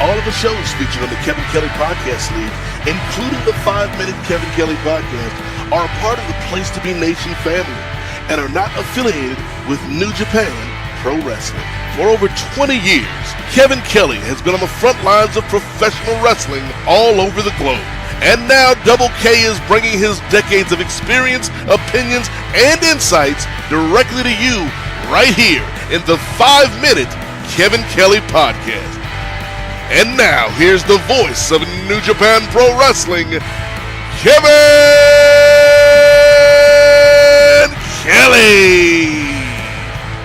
All of the shows featured on the Kevin Kelly Podcast League, including the 5-Minute Kevin Kelly Podcast, are a part of the Place to Be Nation family and are not affiliated with New Japan Pro Wrestling. For over 20 years, Kevin Kelly has been on the front lines of professional wrestling all over the globe. And now Double K is bringing his decades of experience, opinions, and insights directly to you right here in the 5-Minute Kevin Kelly Podcast. And now, here's the voice of New Japan Pro Wrestling, Kevin Kelly.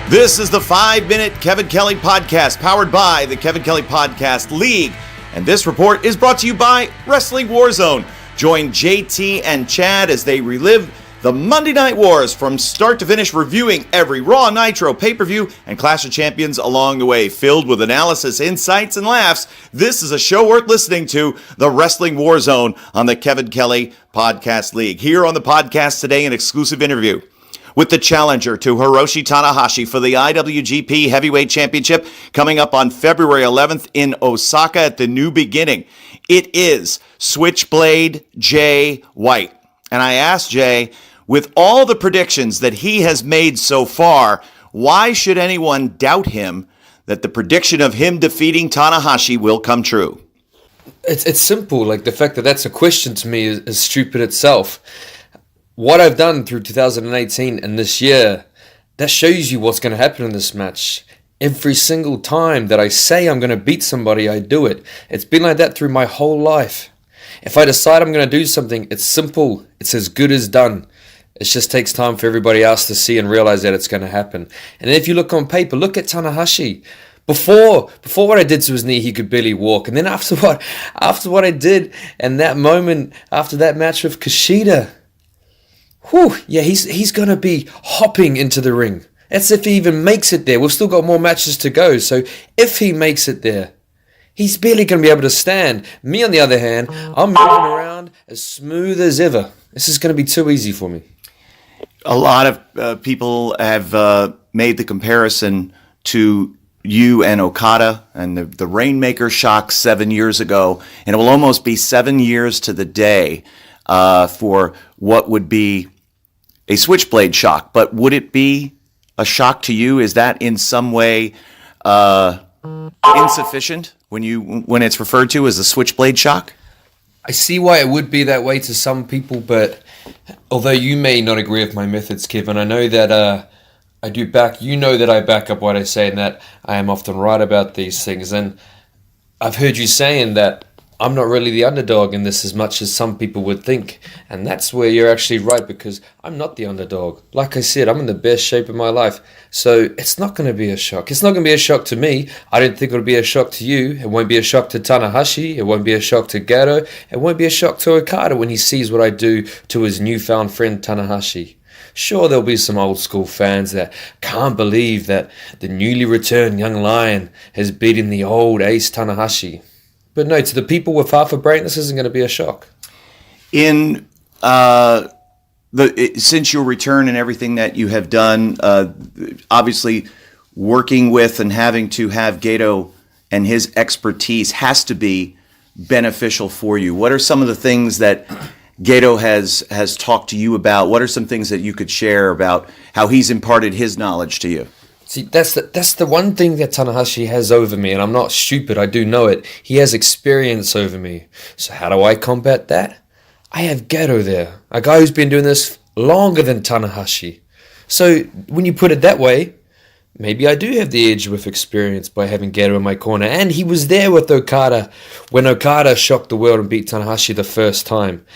This is the 5-Minute Kevin Kelly Podcast, powered by the Kevin Kelly Podcast League. And this report is brought to you by Wrestling Warzone. Join JT and Chad as they relive the Monday Night Wars from start to finish, reviewing every Raw, Nitro, pay-per-view, and Clash of Champions along the way. Filled with analysis, insights, and laughs, this is a show worth listening to, the Wrestling Warzone on the Kevin Kelly Podcast League. Here on the podcast today, an exclusive interview with the challenger to Hiroshi Tanahashi for the IWGP Heavyweight Championship coming up on February 11th in Osaka at the New Beginning. It is Switchblade Jay White. And I asked Jay, with all the predictions that he has made so far, why should anyone doubt him that the prediction of him defeating Tanahashi will come true? It's simple. Like, the fact that that's a question to me is stupid itself. What I've done through 2018 and this year, that shows you what's going to happen in this match. Every single time that I say I'm going to beat somebody, I do it. It's been like that through my whole life. If I decide I'm going to do something, it's simple. It's as good as done. It just takes time for everybody else to see and realize that it's going to happen. And if you look on paper, look at Tanahashi. Before what I did to his knee, he could barely walk. And then after what I did, and that moment after that match with Kushida, he's going to be hopping into the ring. That's if he even makes it there. We've still got more matches to go. So if he makes it there, he's barely going to be able to stand. Me, on the other hand, I'm moving around as smooth as ever. This is going to be too easy for me. A lot of people have made the comparison to you and Okada and the Rainmaker shock 7 years ago, and it will almost be 7 years to the day for what would be a Switchblade shock. But would it be a shock to you? Is that in some way insufficient when it's referred to as a Switchblade shock? I see why it would be that way to some people, but although you may not agree with my methods, Kevin, I know that I back up what I say, and that I am often right about these things. And I've heard you saying that I'm not really the underdog in this as much as some people would think. And that's where you're actually right, because I'm not the underdog. Like I said, I'm in the best shape of my life. So it's not going to be a shock. It's not going to be a shock to me. I don't think it'll be a shock to you. It won't be a shock to Tanahashi. It won't be a shock to Gato. It won't be a shock to Okada when he sees what I do to his newfound friend Tanahashi. Sure, there'll be some old school fans that can't believe that the newly returned young lion has beaten the old ace Tanahashi. But no, to the people with half a brain, this isn't going to be a shock. In since your return and everything that you have done, obviously working with and having to have Gato and his expertise has to be beneficial for you. What are some of the things that Gato has talked to you about? What are some things that you could share about how he's imparted his knowledge to you? See, that's the one thing that Tanahashi has over me, and I'm not stupid, I do know it. He has experience over me. So how do I combat that? I have Gato there, a guy who's been doing this longer than Tanahashi. So when you put it that way, maybe I do have the edge with experience by having Gato in my corner. And he was there with Okada when Okada shocked the world and beat Tanahashi the first time.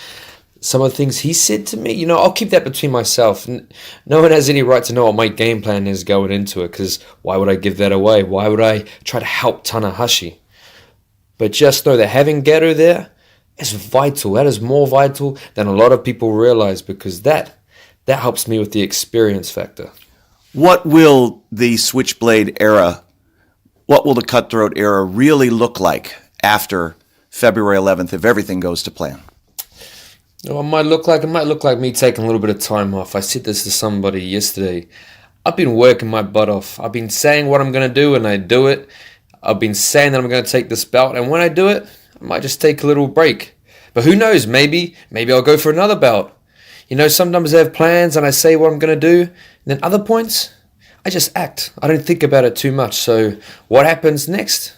Some of the things he said to me, I'll keep that between myself. No one has any right to know what my game plan is going into it, because why would I give that away? Why would I try to help Tanahashi? But just know that having Gato there is vital. That is more vital than a lot of people realize, because that helps me with the experience factor. What will the Switchblade era, what will the Cutthroat era really look like after February 11th if everything goes to plan? It might look like me taking a little bit of time off. I said this to somebody yesterday. I've been working my butt off. I've been saying what I'm going to do, and I do it. I've been saying that I'm going to take this belt, and when I do it, I might just take a little break. But who knows, maybe I'll go for another belt. You know, sometimes I have plans and I say what I'm going to do, and then other points, I just act. I don't think about it too much. So what happens next?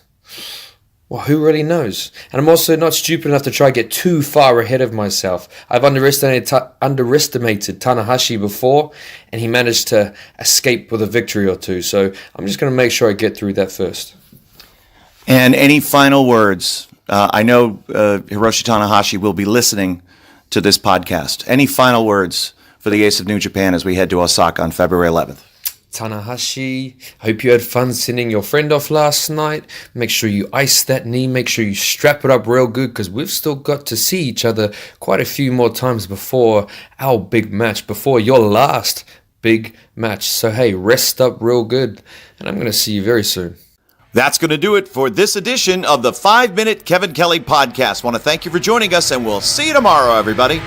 Well, who really knows? And I'm also not stupid enough to try to get too far ahead of myself. I've underestimated Tanahashi before, and he managed to escape with a victory or two. So I'm just going to make sure I get through that first. And any final words? I know Hiroshi Tanahashi will be listening to this podcast. Any final words for the Ace of New Japan as we head to Osaka on February 11th? Tanahashi, hope you had fun sending your friend off last night. Make sure you ice that knee. Make sure you strap it up real good, because we've still got to see each other quite a few more times before our big match, before your last big match. So hey, rest up real good, and I'm going to see you very soon. That's going to do it for this edition of the 5 Minute Kevin Kelly Podcast. I want to thank you for joining us, and we'll see you tomorrow, everybody.